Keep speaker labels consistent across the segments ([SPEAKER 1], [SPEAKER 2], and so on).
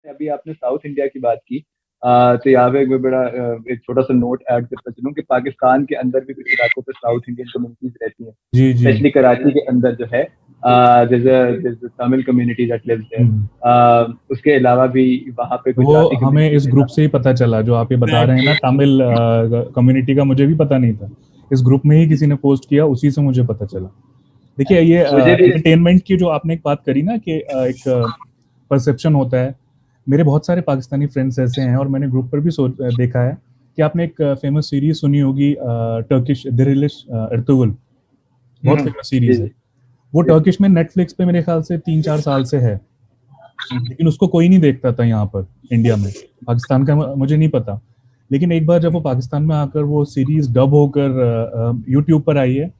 [SPEAKER 1] अभी आपने south India की बात की। तो यहाँ पे एक बड़ा एक छोटा सा नोट ऐड करता चलूँ कि पाकिस्तान के अंदर भी कुछ इलाकों पे साउथ इंडियन कम्युनिटीज रहती हैं,
[SPEAKER 2] जी जी।
[SPEAKER 1] स्पेशली कराची के अंदर जो है Tamil community that lives
[SPEAKER 2] hmm.
[SPEAKER 1] There. उसके अलावा भी वहाँ पे
[SPEAKER 2] वो
[SPEAKER 1] गुजराती
[SPEAKER 2] हमें इस
[SPEAKER 1] कम्युनिटीज है
[SPEAKER 2] ग्रुप से ही पता चला, जो आप ये बता रहे हैं ना, तमिल कम्युनिटी का मुझे भी पता नहीं था। इस ग्रुप में ही किसी ने पोस्ट किया, उसी से मुझे पता चला। देखिए, ये
[SPEAKER 1] मुझे भी।
[SPEAKER 2] एंटरटेनमेंट की जो आपने एक बात करी ना, कि एक परसेप्शन होता है। मेरे बहुत सारे पाकिस्तानी फ्रेंड्स ऐसे हैं, और मैंने ग्रुप पर भी देखा है कि आपने एक फेमस सीरीज सुनी होगी, टर्किश दिरिलिश अर्तुगरुल। बहुत फेमस
[SPEAKER 1] जी
[SPEAKER 2] सीरीज है।
[SPEAKER 1] जी
[SPEAKER 2] वो
[SPEAKER 1] जी।
[SPEAKER 2] टर्किश में नेटफ्लिक्स पे मेरे ख्याल से 3-4 साल से है, लेकिन उसको कोई नहीं देखता था यहाँ पर इंडिया में। पाकिस्तान का मुझे नहीं पता। लेकिन एक बार जब वो पाकिस्तान में आकर वो सीरीज डब होकर यूट्यूब पर आई है,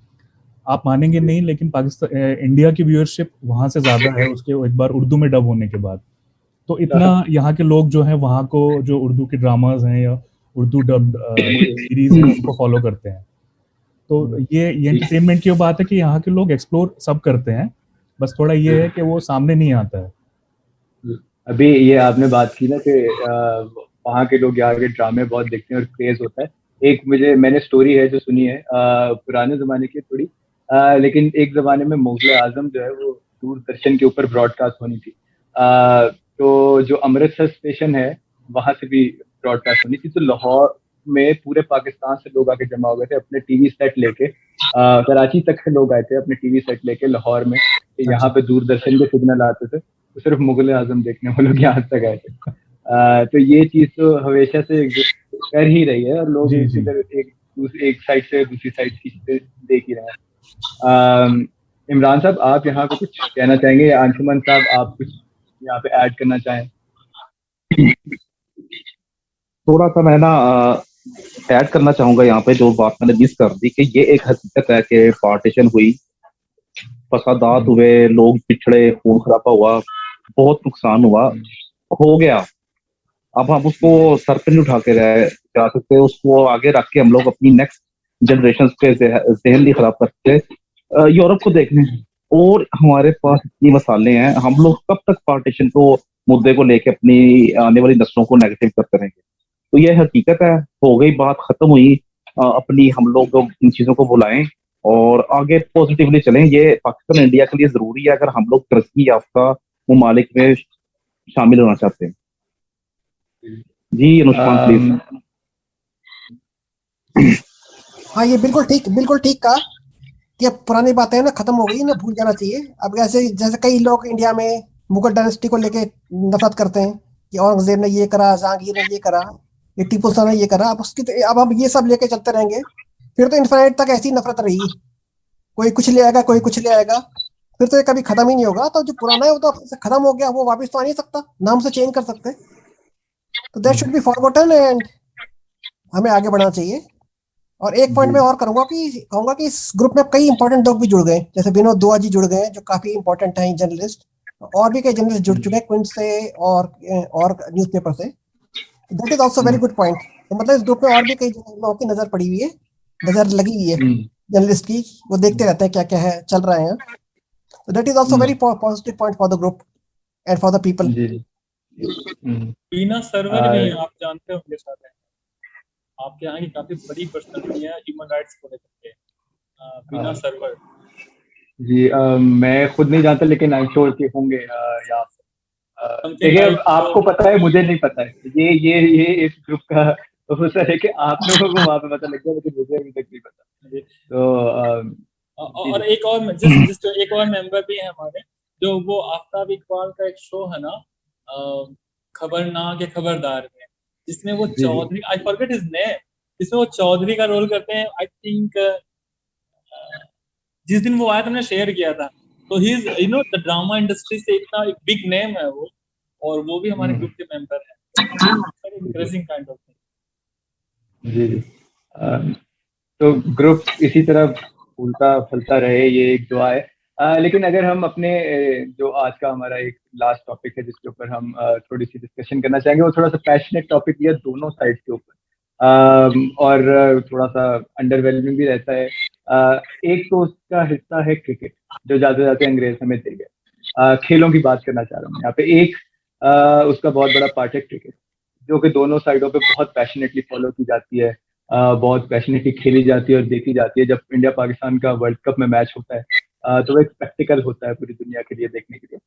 [SPEAKER 2] आप मानेंगे नहीं, लेकिन पाकिस्तान इंडिया की व्यूअरशिप वहां से ज्यादा है उसके एक बार उर्दू में डब होने के बाद। तो इतना यहाँ के लोग जो हैं वहाँ को, जो उर्दू के ड्रामाज हैं या उर्दू डब्ड सीरीज हैं, उनको फॉलो करते हैं। तो ये एंटरटेनमेंट की बात है कि यहाँ के लोग एक्सप्लोर सब करते हैं, बस थोड़ा ये है कि वो सामने नहीं आता है।
[SPEAKER 1] अभी ये आपने बात की ना कि वहाँ के लोग यहाँ के ड्रामे बहुत देखते हैं और क्रेज होता है। एक मैंने स्टोरी है जो सुनी है, पुराने जमाने की थोड़ी, लेकिन एक जमाने में मुगल आजम जो है वो दूरदर्शन के ऊपर ब्रॉडकास्ट होनी थी। तो जो अमृतसर स्टेशन है वहां से भी ब्रॉडकास्ट होनी थी, तो लाहौर में पूरे पाकिस्तान से लोग आके जमा हो गए थे अपने टीवी सेट लेके। कराची तक से लोग आए थे अपने टीवी सेट लेके लाहौर में, यहाँ
[SPEAKER 2] अच्छा।
[SPEAKER 1] पे दूरदर्शन के सिग्नल आते थे, तो सिर्फ मुगल आजम देखने वो लोग यहाँ तक आए थे। तो ये चीज तो हमेशा से एग्जिस्ट कर ही रही है, और लोग
[SPEAKER 2] जी
[SPEAKER 1] इसी
[SPEAKER 2] जी।
[SPEAKER 1] तरह एक साइड से दूसरी साइड की चीजें देख ही रहे हैं। इमरान साहब, आप यहाँ पे कुछ कहना चाहेंगे, या अंशुमन साहब आप कुछ यहाँ पे ऐड करना चाहें?
[SPEAKER 3] थोड़ा सा मैं ना ऐड करना चाहूंगा यहाँ पे, जो बात मैंने मिस कर दी, कि ये एक हकीकत है कि पार्टीशन हुई, फसादात हुए, लोग पिछड़े, खून खराबा हुआ, बहुत नुकसान हुआ, हो गया। अब हम उसको सर पे नहीं उठा के रह जा सकते, उसको आगे रख के हम लोग अपनी नेक्स्ट जनरेशन के जहन नहीं खराब करते। यूरोप को देखने, और हमारे पास इतनी मसाले हैं, हम लोग कब तक पार्टीशन को, मुद्दे को लेके अपनी आने वाली नस्लों को नेगेटिव करते रहेंगे? तो ये हकीकत है, हो गई बात, खत्म हुई। अपनी हम लोग इन चीजों को भुलाएं और आगे पॉजिटिवली चलें। ये पाकिस्तान इंडिया के लिए जरूरी है, अगर हम लोग तरक्की याफ्ता ममालिक में शामिल होना चाहते हैं। जी अनुष्मान प्लीज।
[SPEAKER 4] हाँ, ये बिल्कुल ठीक कहा कि अब पुरानी बातें ना खत्म हो गई, ना भूल जाना चाहिए। अब ऐसे जैसे कई लोग इंडिया में मुगल डायनेस्टी को लेके नफरत करते हैं कि औरंगजेब ने ये करा, जहांगीर ने ये करा, ये टीपू सुल्तान ने ये करा। अब हम ये सब लेके चलते रहेंगे, फिर तो इन्फिनिट तक ऐसी नफरत रहेगी। कोई कुछ ले आएगा, कोई कुछ ले आएगा, फिर तो ये कभी खत्म ही नहीं होगा। तो जो पुराना है वो तो अब से खत्म हो गया, वो वापस तो आ नहीं सकता, नाम से चेंज कर सकते हैं। तो that should be forgotten, and हमें आगे बढ़ना चाहिए। और एक पॉइंट
[SPEAKER 1] जी
[SPEAKER 4] में और कहूंगा कि इस ग्रुप में कई इंपॉर्टेंट लोग भी जुड़ गए, जैसे विनोद दुआ जी जुड़ गए हैं, जो काफी इंपॉर्टेंट हैं जर्नलिस्ट। और भी कई जर्नलिस्ट जुड़ चुके हैं, क्विंट से और न्यूज़पेपर से। That is also very good point. तो मतलब इस ग्रुप में और भी कई लोगों की नजर पड़ी हुई है, नजर लगी हुई है जर्नलिस्ट की। वो देखते रहते हैं क्या क्या है चल रहा है यहाँ। तो that is also very positive point for the group and for the people.
[SPEAKER 1] जी जी।
[SPEAKER 5] बीना सर्वर भी आप जानते होंगे सारे, आपके यहाँ की काफी बड़ी पर्सनालिटी है ह्यूमन राइट्स को लेकर के, बीना सर्वर।
[SPEAKER 1] जी मैं खुद नहीं जानता, लेकिन आई एम श्योर कि होंगे यहाँ पे। देखिए, आपको पता है, मुझे नहीं पता है। ये इस ग्रुप का हो सर है कि आप लोगों को वहाँ पे पता लग गया, लेकिन मुझे अभी तक नहीं पता। तो
[SPEAKER 5] और एक और जिस एक और मेंबर भी है हमारे, जो वो आफ्ताब इकबाल का एक शो है ना, खबरनाक या खबरदार में, जिसमें वो Chaudhry, I forget his name, जिसमें वो चौधरी का रोल करते हैं। आई थिंक जिस दिन वो आया था, हमने शेयर किया था। तो he is the drama industry से इतना एक बिग नेम है वो, और वो भी हमारे ग्रुप के मेंबर है। Interesting kind of thing.
[SPEAKER 1] जी जी। तो ग्रुप इसी तरह फूलता फलता रहे, ये एक दुआ है। लेकिन अगर हम अपने जो आज का हमारा एक लास्ट टॉपिक है जिसके ऊपर हम थोड़ी सी डिस्कशन करना चाहेंगे, वो थोड़ा सा पैशनेट टॉपिक लिया दोनों साइड के ऊपर, और थोड़ा सा अंडरवेलमिंग भी रहता है। एक तो उसका हिस्सा है क्रिकेट, जो जाते जाते अंग्रेज हमें दे गए। खेलों की बात करना चाह रहा हूँ यहाँ पे। एक उसका बहुत बड़ा पार्ट है क्रिकेट, जो कि दोनों साइडों पे बहुत पैशनेटली फॉलो की जाती है, बहुत पैशनेटली खेली जाती है और देखी जाती है। जब इंडिया पाकिस्तान का वर्ल्ड कप में मैच होता है तो वो एक स्पेक्टिकल होता है पूरी दुनिया के लिए देखने के लिए।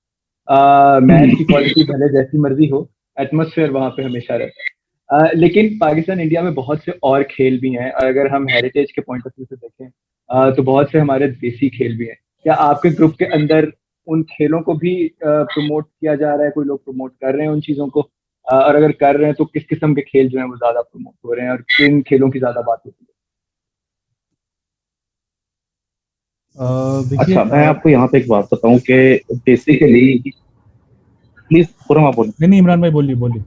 [SPEAKER 1] मैच की क्वालिटी भले जैसी मर्जी हो, एटमॉस्फेयर वहाँ पे हमेशा रहता है। लेकिन पाकिस्तान इंडिया में बहुत से और खेल भी हैं, और अगर हम हेरिटेज के पॉइंट ऑफ व्यू से देखें तो बहुत से हमारे देसी खेल भी हैं। क्या आपके ग्रुप के अंदर उन खेलों को भी प्रमोट किया जा रहा है? कोई लोग प्रमोट कर रहे हैं उन चीजों को? और अगर कर रहे हैं तो किस किस्म के खेल जो हैं वो ज्यादा प्रमोट हो रहे हैं, और किन खेलों की ज्यादा बात होती है?
[SPEAKER 2] देखिए
[SPEAKER 3] अच्छा, मैं आपको यहाँ पे एक बात बताऊं कि बेसिकली, प्लीज पूरा आप बोलिए।
[SPEAKER 2] नहीं इमरान भाई बोलिए बोलिए।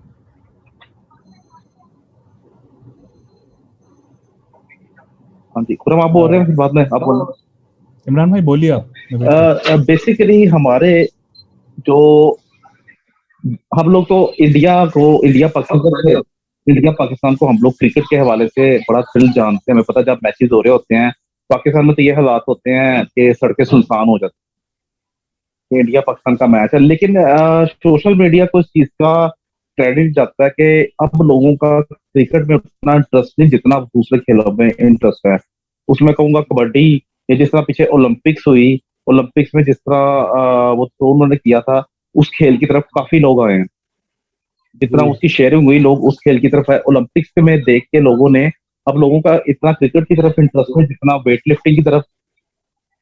[SPEAKER 3] हाँ जी, खुरम आप बोल रहे हैं, फिर बाद में आप बोल
[SPEAKER 2] इमरान भाई बोलिए आप।
[SPEAKER 3] बेसिकली हमारे जो हम लोग तो इंडिया पाकिस्तान को हम लोग क्रिकेट के हवाले से बड़ा थ्रिल जानते हैं। हमें पता है जब मैचेस हो रहे होते हैं पाकिस्तान में तो ये हालात होते हैं कि सड़कें सुनसान हो जाती हैं। इंडिया पाकिस्तान का मैच है, लेकिन सोशल मीडिया को इस चीज का क्रेडिट जाता है कि अब लोगों का क्रिकेट में उतना इंटरेस्ट नहीं जितना दूसरे खेलों में इंटरेस्ट है। उसमें कहूंगा कबड्डी, ये जिस तरह पीछे ओलंपिक्स हुई, ओलंपिक्स में जिस तरह वो तो उन्होंने किया था, उस खेल की तरफ काफी लोग आए हैं। जितना उसकी शेयरिंग हुई, लोग उस खेल की तरफ आए। ओलंपिक्स में देख के लोगों ने, अब लोगों का इतना क्रिकेट की तरफ इंटरेस्ट है जितना वेट लिफ्टिंग की तरफ,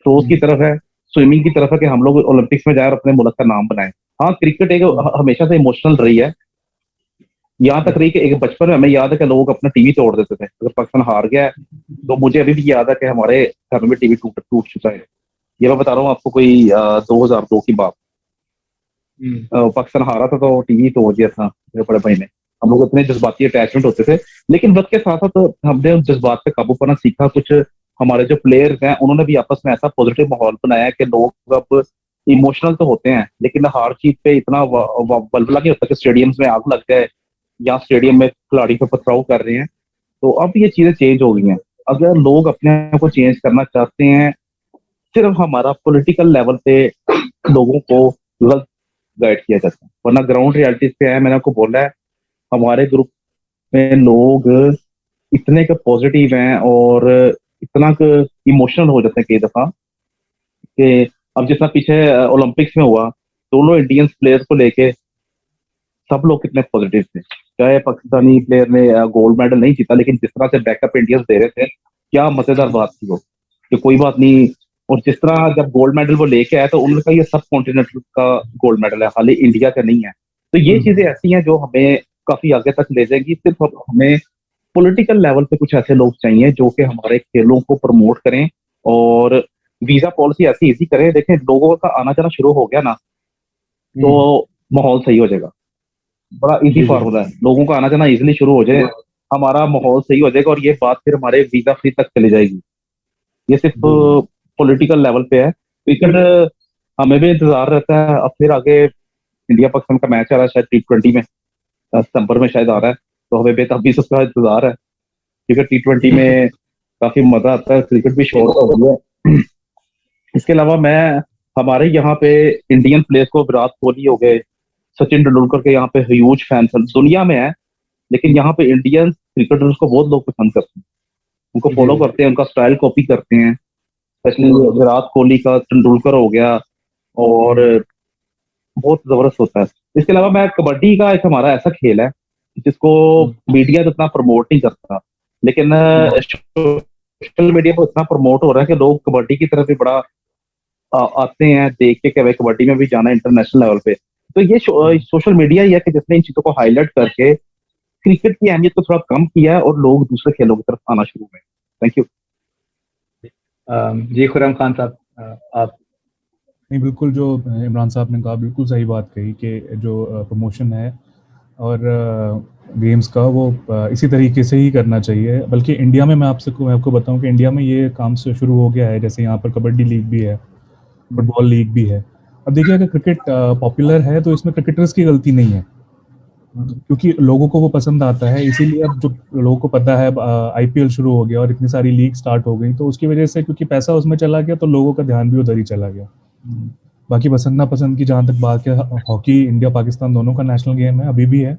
[SPEAKER 3] थ्रोज की तरफ है, स्विमिंग की तरफ है, कि हम लोग ओलंपिक्स में जाए और अपने मुल्क का नाम बनाए। हाँ, क्रिकेट एक हमेशा से इमोशनल रही है, यहाँ तक रही कि एक बचपन में हमें याद है कि लोग अपना टीवी तोड़ देते थे अगर पाकिस्तान हार गया है। तो मुझे अभी भी याद है कि हमारे घर में टीवी टूट चुका है। ये मैं बता रहा हूँ आपको, कोई 2002 की बात। पाकिस्तान हारा था तो टीवी तोड़ दिया था मेरे बड़े भाई ने। हम लोग इतने जज्बाती अटैचमेंट होते थे, लेकिन वक्त के साथ साथ हमने उस जज्बात पे काबू पाना सीखा। कुछ हमारे जो प्लेयर्स हैं उन्होंने भी आपस में ऐसा पॉजिटिव माहौल बनाया कि लोग अब इमोशनल तो होते हैं, लेकिन हार जीत पे इतना बलबला नहीं होता कि स्टेडियम्स में आग लग जाए या स्टेडियम में खिलाड़ी पे पथराव कर रहे हैं। तो अब ये चीजें चेंज हो गई हैं। अगर लोग अपने आप को चेंज करना चाहते हैं, सिर्फ हमारा पॉलिटिकल लेवल पे लोगों को गलत गाइड किया जाता है, वरना ग्राउंड रियलिटीज पे है। मैंने आपको बोला है, हमारे ग्रुप में लोग इतने के पॉजिटिव हैं और इतना इमोशनल हो जाते हैं कई दफा कि अब जितना पीछे ओलंपिक्स में हुआ, दोनों इंडियन प्लेयर्स को लेके सब लोग कितने पॉजिटिव थे। चाहे पाकिस्तानी प्लेयर ने गोल्ड मेडल नहीं जीता, लेकिन जिस तरह से बैकअप इंडियंस दे रहे थे, क्या मजेदार बात थी वो, कि कोई बात नहीं। और जिस तरह जब गोल्ड मेडल वो लेके आया तो उन्होंने कहा ये सब कॉन्टिनेंट का गोल्ड मेडल है, खाली इंडिया का नहीं है। तो ये चीजें ऐसी हैं जो हमें काफी आगे तक ले जाएंगी। सिर्फ हमें पॉलिटिकल लेवल पे कुछ ऐसे लोग चाहिए जो कि हमारे खेलों को प्रमोट करें और वीजा पॉलिसी ऐसी इजी करें। देखें, लोगों का आना जाना शुरू हो गया ना तो माहौल सही हो जाएगा। बड़ा इजी फॉर्मूला है, लोगों का आना जाना इजिली शुरू हो जाए, हमारा माहौल सही हो जाएगा और ये बात फिर हमारे वीजा फ्री तक चली जाएगी। ये सिर्फ पॉलिटिकल लेवल पे है। क्रिकेट हमें भी इंतजार रहता है। अब फिर आगे इंडिया पाकिस्तान का मैच आ रहा है, शायद T20 में सितंबर में शायद आ रहा है, तो हमें बेताबी से उसका इंतजार है, क्योंकि T20 में काफी मजा आता है। क्रिकेट भी शोर हो गया है। इसके अलावा मैं हमारे यहाँ पे इंडियन प्लेयर्स को, विराट कोहली हो गए, सचिन तेंदुलकर के यहाँ पे ह्यूज फैंस दुनिया में है, लेकिन यहाँ पे इंडियन क्रिकेटर्स को बहुत लोग पसंद करते हैं, उनको फॉलो करते हैं, उनका स्टाइल कॉपी करते हैं। स्पेशली विराट कोहली का, तेंदुलकर हो गया, और बहुत जबरदस्त होता है। इसके अलावा मैं कबड्डी का, एक हमारा ऐसा खेल है जिसको मीडिया इतना प्रमोट नहीं करता, लेकिन सोशल मीडिया पर इतना प्रमोट हो रहा है कि लोग कबड्डी की तरफ भी बड़ा आते हैं देख के कि भाई कबड्डी में भी जाना है इंटरनेशनल लेवल पे। तो ये सोशल मीडिया ही है कि जिसने इन चीजों को हाईलाइट करके क्रिकेट की अहमियत को थोड़ा कम किया है और लोग दूसरे खेलों की तरफ आना शुरू हुए। Thank you.
[SPEAKER 1] जी खुर्रम खान साहब, आप।
[SPEAKER 2] नहीं, बिल्कुल जो इमरान साहब ने कहा बिल्कुल सही बात कही कि जो प्रमोशन है और गेम्स का वो इसी तरीके से ही करना चाहिए। बल्कि इंडिया में मैं आपको बताऊं कि इंडिया में ये काम से शुरू हो गया है। जैसे यहाँ पर कबड्डी लीग भी है, फुटबॉल लीग भी है। अब देखिए, अगर क्रिकेट पॉपुलर है तो इसमें क्रिकेटर्स की गलती नहीं है, क्योंकि लोगों को वो पसंद आता है। इसीलिए अब जो लोगों को पता है IPL शुरू हो गया और इतनी सारी लीग स्टार्ट हो गई, तो उसकी वजह से क्योंकि पैसा उसमें चला गया तो लोगों का ध्यान भी उधर ही चला गया। बाकी पसंद नापसंद की जहाँ तक बात है, हॉकी इंडिया पाकिस्तान दोनों का नेशनल गेम है, अभी भी है।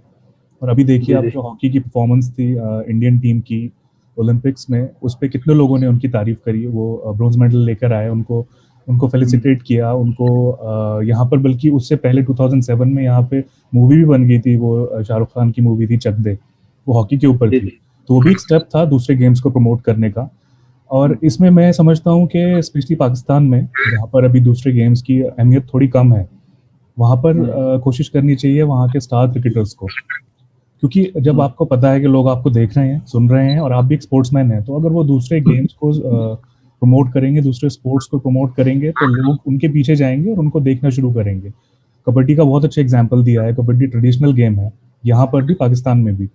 [SPEAKER 2] और अभी देखिए आप, जो हॉकी की परफॉर्मेंस थी इंडियन टीम की ओलंपिक्स में, उस पर कितने लोगों ने उनकी तारीफ करी। वो ब्रॉन्ज मेडल लेकर आए, उनको फेलिसिटेट किया, उनको यहाँ पर, बल्कि उससे पहले 2007 में यहाँ पे मूवी भी बन गई थी, वो शाहरुख खान की मूवी थी चक दे, वो हॉकी के ऊपर थी। तो वो भी एक स्टेप था दूसरे गेम्स को प्रमोट करने का। और इसमें मैं समझता हूँ कि स्पेशली पाकिस्तान में, जहाँ पर अभी दूसरे गेम्स की अहमियत थोड़ी कम है, वहाँ पर कोशिश करनी चाहिए वहाँ के स्टार क्रिकेटर्स को, क्योंकि जब आपको पता है कि लोग आपको देख रहे हैं, सुन रहे हैं, और आप भी एक स्पोर्ट्समैन हैं, तो अगर वो दूसरे गेम्स को प्रमोट करेंगे, दूसरे स्पोर्ट्स को प्रमोट करेंगे, तो लोग उनके पीछे जाएंगे और उनको देखना शुरू करेंगे। कबड्डी का बहुत अच्छा एग्जाम्पल दिया है। कबड्डी ट्रेडिशनल गेम है यहाँ पर भी, पाकिस्तान में भी,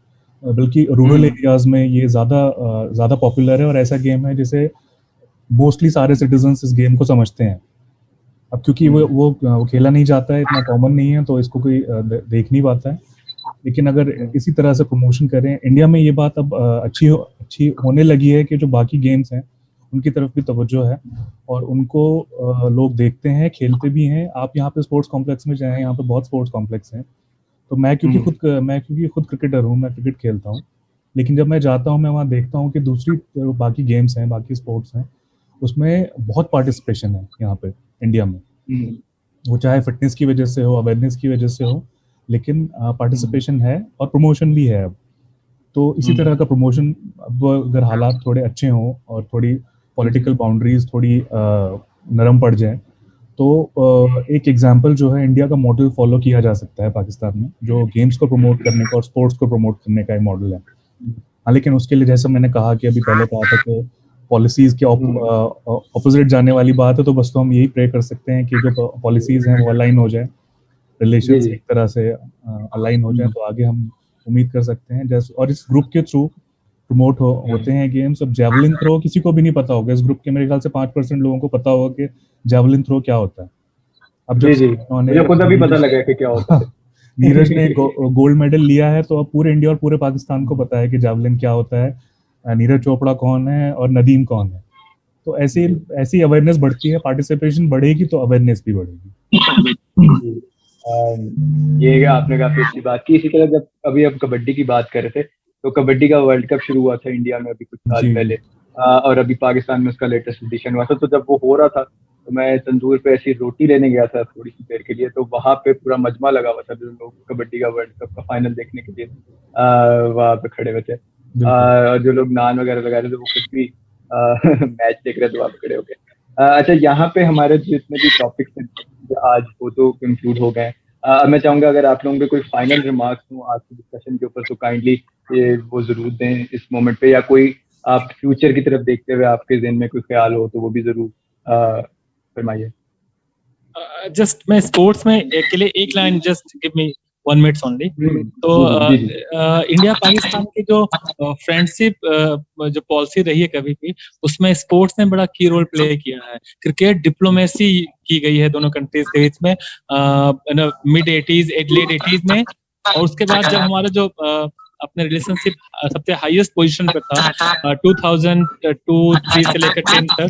[SPEAKER 2] बल्कि रूरल एरियाज में ये ज़्यादा पॉपुलर है, और ऐसा गेम है जिसे मोस्टली सारे सिटीजन्स इस गेम को समझते हैं। अब क्योंकि वो खेला नहीं जाता है, इतना कॉमन नहीं है, तो इसको कोई देख नहीं पाता है। लेकिन अगर इसी तरह से प्रमोशन करें, इंडिया में ये बात अब अच्छी होने लगी है कि जो बाकी गेम्स हैं उनकी तरफ भी तवज्जो है, और उनको लोग देखते हैं, खेलते भी हैं। आप यहाँ पे स्पोर्ट्स कॉम्प्लेक्स में जाएं, यहाँ पे बहुत स्पोर्ट्स कॉम्प्लेक्स हैं। तो मैं क्योंकि खुद क्रिकेटर हूँ, मैं क्रिकेट खेलता हूँ, लेकिन जब मैं जाता हूँ, मैं वहाँ देखता हूँ कि दूसरी बाकी गेम्स हैं, बाकी स्पोर्ट्स हैं, उसमें बहुत पार्टिसिपेशन है यहाँ पे इंडिया में। वो चाहे फिटनेस की वजह से हो, अवेयरनेस की वजह से हो, लेकिन पार्टिसिपेशन है और प्रमोशन भी है अब। तो इसी तरह का प्रमोशन, अब अगर हालात थोड़े अच्छे हों और थोड़ी पॉलिटिकल बाउंड्रीज थोड़ी नरम पड़ जाए, तो एक एग्जांपल जो है, इंडिया का मॉडल फॉलो किया जा सकता है पाकिस्तान में, जो गेम्स को प्रमोट करने का और स्पोर्ट्स को प्रमोट करने का एक मॉडल है। हाँ, लेकिन उसके लिए, जैसा मैंने कहा कि अभी पहले कहा था कि पॉलिसीज के ऑपोजिट जाने वाली बात है, तो बस तो हम यही प्रे कर सकते हैं कि जो पॉलिसीज हैं वो अलाइन हो जाए, रिलेशंस एक तरह से अलाइन हो जाए, तो आगे हम उम्मीद कर सकते हैं। जैसे, और इस ग्रुप के थ्रू प्रमोट होते हैं गेम्स। अब जेवलिन थ्रो किसी को भी नहीं पता होगा, इस ग्रुप के मेरे ख्याल से 5% लोगों को पता होगा कि जेवलिन थ्रो क्या होता है। अब जब
[SPEAKER 1] मुझे खुद अभी पता लगा कि क्या होता है।
[SPEAKER 2] नीरज ने गोल्ड मेडल लिया है, तो अब पूरे इंडिया और पूरे पाकिस्तान को पता है कि जेवलिन क्या होता है, नीरज चोपड़ा कौन है और नदीम कौन है। तो ऐसी अवेयरनेस बढ़ती है, पार्टिसिपेशन बढ़ेगी तो अवेयरनेस भी बढ़ेगी।
[SPEAKER 1] ये आपने काफी अच्छी बात की। इसी तरह जब अभी अब कबड्डी की बात कर रहे थे, तो कबड्डी का वर्ल्ड कप शुरू हुआ था इंडिया में अभी कुछ साल पहले, और अभी पाकिस्तान में उसका लेटेस्ट एडिशन हुआ था। तो जब वो हो रहा था, तो मैं तंदूर पे ऐसी रोटी लेने गया था थोड़ी सी देर के लिए, तो वहां पे पूरा मजमा लगा हुआ था, जो लोग कबड्डी का वर्ल्ड कप का फाइनल देखने के लिए वहां पे खड़े हुए थे, और जो लोग नान वगैरह लगा रहे थे, वो खुद भी मैच देख रहे थे वहां पे खड़े होके। अच्छा, यहाँ पे हमारे जितने भी टॉपिक्स हैं आज वो तो कंक्लूड हो गए। मैं चाहूंगा अगर आप लोगों के कोई फाइनल रिमार्क्स हो आज के डिस्कशन के ऊपर, तो काइंडली वो जरूर दें इस मोमेंट पे, या कोई आप फ्यूचर की तरफ देखते हुए आपके ज़हन में कोई ख्याल हो तो वो भी जरूर फरमाइए।
[SPEAKER 5] जस्ट मैं स्पोर्ट्स में के लिए एक line, just give me 1 minute only. तो इंडिया पाकिस्तान की जो फ्रेंडशिप जो पॉलिसी रही है कभी भी, उसमें स्पोर्ट्स ने बड़ा की रोल प्ले किया है। क्रिकेट डिप्लोमेसी की गई है दोनों कंट्रीज के बीच में मिड 80s लेट 80s में, और उसके बाद जब हमारा जो अपने रिलेशनशिप सबसे हाईएस्ट पोजीशन पे था 2002-3 से लेकर 10 तक,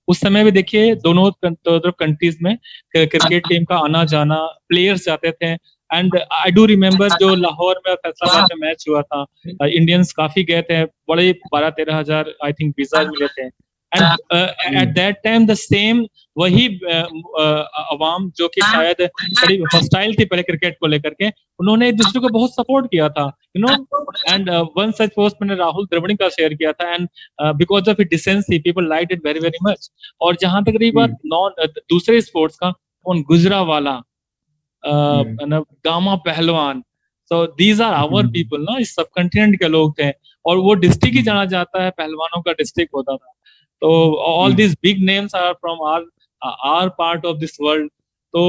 [SPEAKER 5] उस समय भी देखिए दोनों कंट्रीज में क्रिकेट टीम का आना जाना, प्लेयर्स जाते थे। एंड आई डू रिमेम्बर जो लाहौर में फैसलाबाद में मैच हुआ था, इंडियंस काफी गए थे, बड़े 12-13 हजार आई थिंक वीजा मिले थे। And at that time the same वही अवाम जो कि शायद बड़ी हॉस्टाइल थी पहले क्रिकेट को लेकर के, उन्होंने एक दूसरे को बहुत सपोर्ट किया था, you know. And one such post मैंने राहुल द्रविड़ का शेयर किया था, and because of it decency people liked it very very much. और जहां तक रही बात दूसरे स्पोर्ट्स का, कौन Gujranwala, Gama Pahalwan, so these are our people ना, इस सब कंटिनेंट के लोग थे, और वो डिस्ट्रिक्ट ही जाना जाता है, पहलवानों का डिस्ट्रिक्ट होता था। तो all these big names are from our part of this world. तो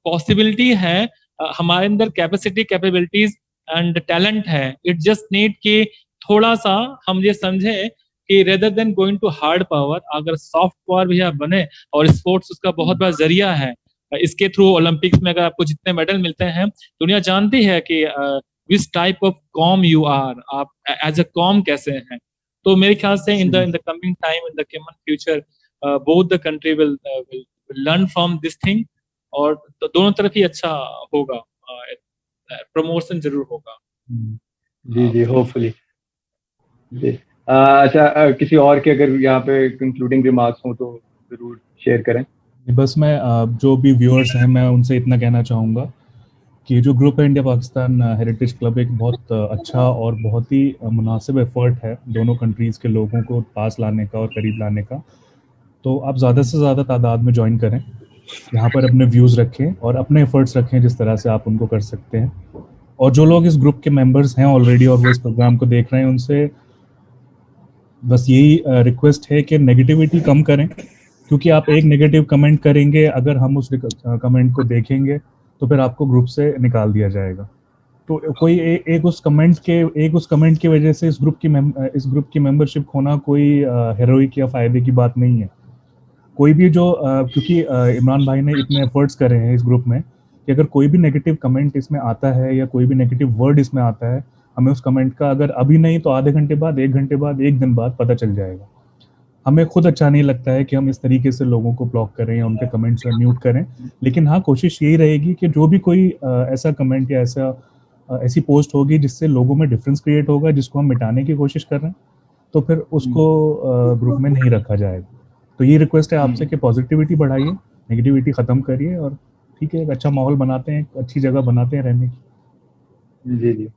[SPEAKER 5] पॉसिबिलिटी है, हमारे अंदर कैपेसिटी, कैपेबिलिटीज एंड टैलेंट है। इट जस्ट नीड कि थोड़ा सा हम ये समझे कि rather than going to hard power, अगर सॉफ्ट पावर भी बने, और स्पोर्ट्स उसका बहुत बड़ा जरिया है। इसके थ्रू ओलंपिक्स में अगर आपको जितने मेडल मिलते हैं, दुनिया जानती है कि विच टाइप ऑफ कॉम यू आर, आप एज अ कॉम कैसे हैं। तो मेरे ख्याल से in the coming time, in the coming future, both the country will learn from this thing, और तो दोनों तरफ ही अच्छा होगा, प्रमोशन जरूर होगा।
[SPEAKER 1] जी जी, होपफुली जी। अच्छा, किसी और के अगर यहाँ पे कंक्लूडिंग रिमार्क्स हो तो जरूर शेयर करें।
[SPEAKER 2] बस मैं जो भी व्यूअर्स हैं मैं उनसे इतना कहना चाहूँगा कि जो ग्रुप है इंडिया पाकिस्तान हेरिटेज क्लब एक बहुत अच्छा और बहुत ही मुनासिब एफर्ट है दोनों कंट्रीज़ के लोगों को पास लाने का और करीब लाने का। तो आप ज़्यादा से ज़्यादा तादाद में ज्वाइन करें, यहाँ पर अपने व्यूज़ रखें और अपने एफर्ट्स रखें जिस तरह से आप उनको कर सकते हैं। और जो लोग इस ग्रुप के मेंबर्स हैं ऑलरेडी और वो इस प्रोग्राम को देख रहे हैं, उनसे बस यही रिक्वेस्ट है कि नेगेटिविटी कम करें, क्योंकि आप एक नेगेटिव कमेंट करेंगे, अगर हम उस कमेंट को देखेंगे तो फिर आपको ग्रुप से निकाल दिया जाएगा। तो कोई एक उस कमेंट की वजह से इस ग्रुप की मेंबरशिप खोना कोई हेरोइक या फायदे की बात नहीं है। कोई भी जो क्योंकि इमरान भाई ने इतने एफर्ट्स करे हैं इस ग्रुप में कि अगर कोई भी नेगेटिव कमेंट इसमें आता है या कोई भी नेगेटिव वर्ड इसमें आता है, हमें उस कमेंट का अगर अभी नहीं तो आधे घंटे बाद, 1 घंटे बाद, 1 दिन बाद पता चल जाएगा। हमें खुद अच्छा नहीं लगता है कि हम इस तरीके से लोगों को ब्लॉक करें या उनके कमेंट्स म्यूट करें, लेकिन हाँ, कोशिश यही रहेगी कि जो भी कोई ऐसा कमेंट या ऐसी पोस्ट होगी जिससे लोगों में डिफरेंस क्रिएट होगा, जिसको हम मिटाने की कोशिश कर रहे हैं, तो फिर उसको ग्रुप में नहीं रखा जाएगा। तो ये रिक्वेस्ट है आपसे कि पॉजिटिविटी बढ़ाइए, नेगेटिविटी ख़त्म करिए और ठीक है, एक अच्छा माहौल बनाते हैं, एक अच्छी जगह बनाते हैं रहने की।
[SPEAKER 1] जी जी।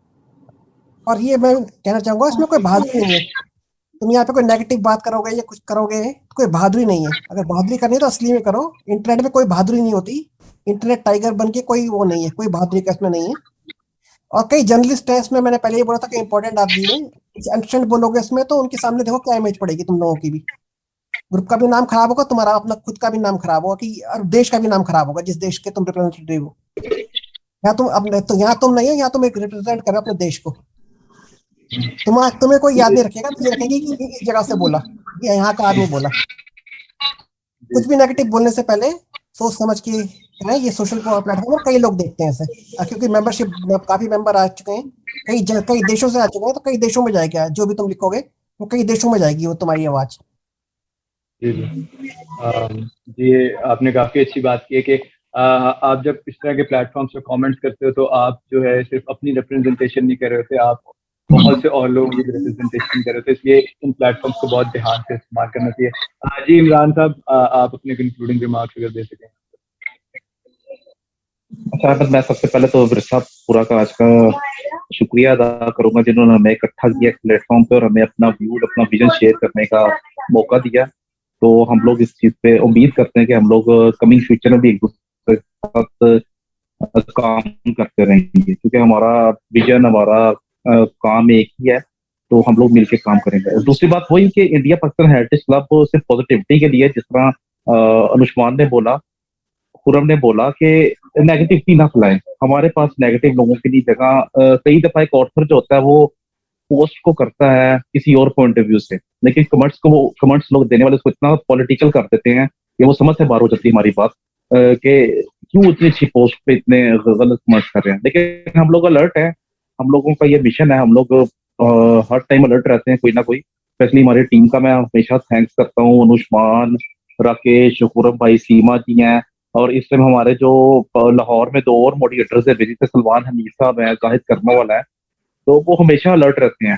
[SPEAKER 4] और ये मैं कहना चाहूंगा, इसमें कोई बहादुरी नहीं है। तुम यहाँ पे कोई नेगेटिव बात करोगे या कुछ करोगे तो कोई बहादुरी नहीं है। अगर बहादुरी करनी है तो असली में करो। इंटरनेट में कोई बहादुरी नहीं होती। इंटरनेट टाइगर बन के कोई वो नहीं है, कोई बहादुरी का इसमें नहीं है। और कई जर्नलिस्ट हैं इसमें, मैंने पहले ही बोला था कि इंपॉर्टेंट आदमी है। अनस्टैंड बोलोगे इसमें तो उनके सामने देखो क्या इमेज पड़ेगी तुम लोगों की भी। ग्रुप का भी नाम खराब होगा, तुम्हारा अपना खुद का भी नाम खराब होगा, कि और देश का भी नाम खराब होगा जिस देश के तुम रिप्रेजेंटेटिव हो। या तुम अपने तो यहाँ तुम नहीं हो, यहाँ तुम एक रिप्रेजेंट कर रहे हो अपने देश को। तुम्हें कोई याद नहीं रखेगा, तो ये रखेगी कि इस जगह से बोला, ये यहाँ का आदमी बोला। कुछ भी नेगेटिव बोलने से पहले सोच समझ के है। ये सोशल प्लेटफॉर्म पर कई लोग देखते हैं इसे, क्योंकि मेंबरशिप काफी मेंबर आ चुके हैं, कई देशों से आ चुके हैं, तो कई देशों में जाएगा जो भी तुम लिखोगे वो कई देशों में जाएगी वो तुम्हारी आवाज।
[SPEAKER 1] जी जी, आपने काफी अच्छी बात की है कि आप जब इस तरह के प्लेटफॉर्म्स पे कमेंट्स करते हो तो आप जो है सिर्फ अपनी रिप्रेजेंटेशन नहीं कर रहे होते, आप बहुत से और लोगों की रिप्रेजेंटेशन कर रहे होते। इसलिए इन प्लेटफॉर्म्स को बहुत ध्यान से इस्तेमाल करना चाहिए। जी इमरान साहब, आप अपने कंक्लूडिंग रिमार्क्स अगर दे सकें।
[SPEAKER 3] अच्छा, अगर मैं सबसे पहले तो विरसा पूरा का आज का शुक्रिया अदा करूंगा जिन्होंने हमें इकट्ठा किया प्लेटफॉर्म पे और हमें अपना व्यू, अपना विजन शेयर करने का मौका दिया। तो हम लोग इस चीज पे उम्मीद करते हैं कि हम लोग कमिंग फ्यूचर में भी एक दूसरे के साथ काम करते रहेंगे, क्योंकि हमारा विजन, हमारा काम एक ही है। तो हम लोग मिलकर काम करेंगे। दूसरी बात वही कि इंडिया पाकिस्तान हेरिटेज क्लब सिर्फ पॉजिटिविटी के लिए, जिस तरह अनुष्मान ने बोला, खुरम ने बोला कि नेगेटिविटी ना फैलाएं। हमारे पास नेगेटिव लोगों के लिए जगह, कई दफा एक ऑथर जो होता है वो पोस्ट को करता है किसी और पॉइंट ऑफ व्यू से, लेकिन कमेंट्स लोग देने वाले उसको इतना पॉलिटिकल कर देते हैं कि वो समझ से बाहर हो जाती है हमारी बात, कि क्यों इतनी अच्छी पोस्ट पे इतने गलत कमेंट्स कर रहे हैं। लेकिन हम लोग अलर्ट है, हम लोगों का ये मिशन है, हम लोग हर टाइम अलर्ट रहते हैं कोई ना कोई। स्पेशली हमारी टीम का मैं हमेशा थैंक्स करता हूँ, अनुष्मान, राकेश, खुरम भाई, सीमा जी हैं। और इस टाइम हमारे जो लाहौर में 2 और मॉडरेटर्स है, विजिट सलमान हमीद साहब है, जाहिद करने वाला है, तो वो हमेशा अलर्ट रहते हैं।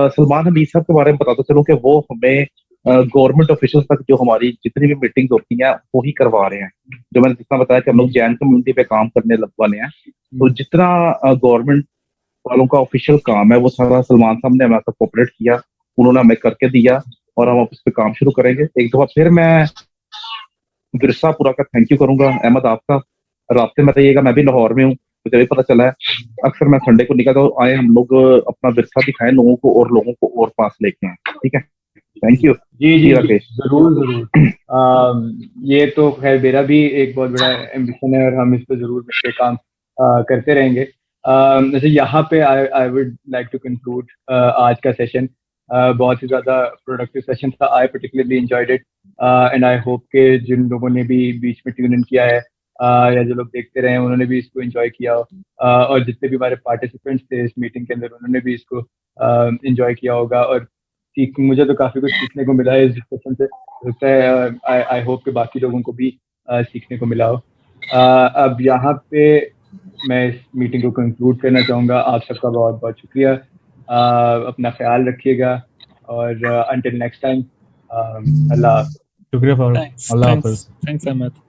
[SPEAKER 3] सलमान हमीद साहब के बारे में बताता चलूं कि वो हमें गवर्नमेंट ऑफिशियल तक जो हमारी जितनी भी मीटिंग होती हैं वो ही करवा रहे हैं। जो मैंने जितना बताया कि हम लोग जैन कम्युनिटी पे काम करने लग वाले हैं, तो जितना गवर्नमेंट वालों का ऑफिशियल काम है वो सारा सलमान साहब ने हमें कोऑपरेट किया, उन्होंने हमें करके दिया और हम इस पे काम शुरू करेंगे। एक दफा फिर मैं विरसापुरा का थैंक यू करूंगा। अहमद, आपका रास्ते में रहिएगा, मैं भी लाहौर में हूँ, मुझे भी पता चला है। अक्सर मैं संडे को निकलता हूँ, आए हम लोग अपना विरसा दिखाएं लोगों को और लोगों को और पास लेके आए। ठीक है, थैंक यू।
[SPEAKER 1] जी जी
[SPEAKER 3] राकेश।
[SPEAKER 1] जरूर जरूर। ये तो खैर मेरा भी एक बहुत बड़ा एम्बिशन है और हम इस पर जरूर मिलकर काम करते रहेंगे। जैसे यहाँ पे I would like to conclude आज का सेशन। बहुत ही ज़्यादा प्रोडक्टिव सेशन था। I particularly enjoyed it and I hope के जिन लोगों ने भी बीच में ट्यून इन किया है या जो लोग देखते रहे उन्होंने भी इसको एंजॉय किया हो, और जितने भी हमारे पार्टिसिपेंट्स थे इस मीटिंग के अंदर उन्होंने भी इसको एंजॉय किया होगा। और मुझे तो काफ़ी कुछ सीखने को मिला है इस डिस्कशन से। लगता है आई होप कि बाकी लोगों को भी सीखने को मिला हो। अब यहाँ पे मैं इस मीटिंग को कंक्लूड करना चाहूँगा। आप सबका बहुत बहुत शुक्रिया। अपना ख्याल रखिएगा और अंटिल नेक्स्ट टाइम, अल्लाह हाफ़िज़।
[SPEAKER 2] शुक्रिया फारूक,
[SPEAKER 5] Thanks.
[SPEAKER 2] अल्लाह
[SPEAKER 5] Thanks.
[SPEAKER 2] हाफिज।
[SPEAKER 5] Thanks, Ahmed.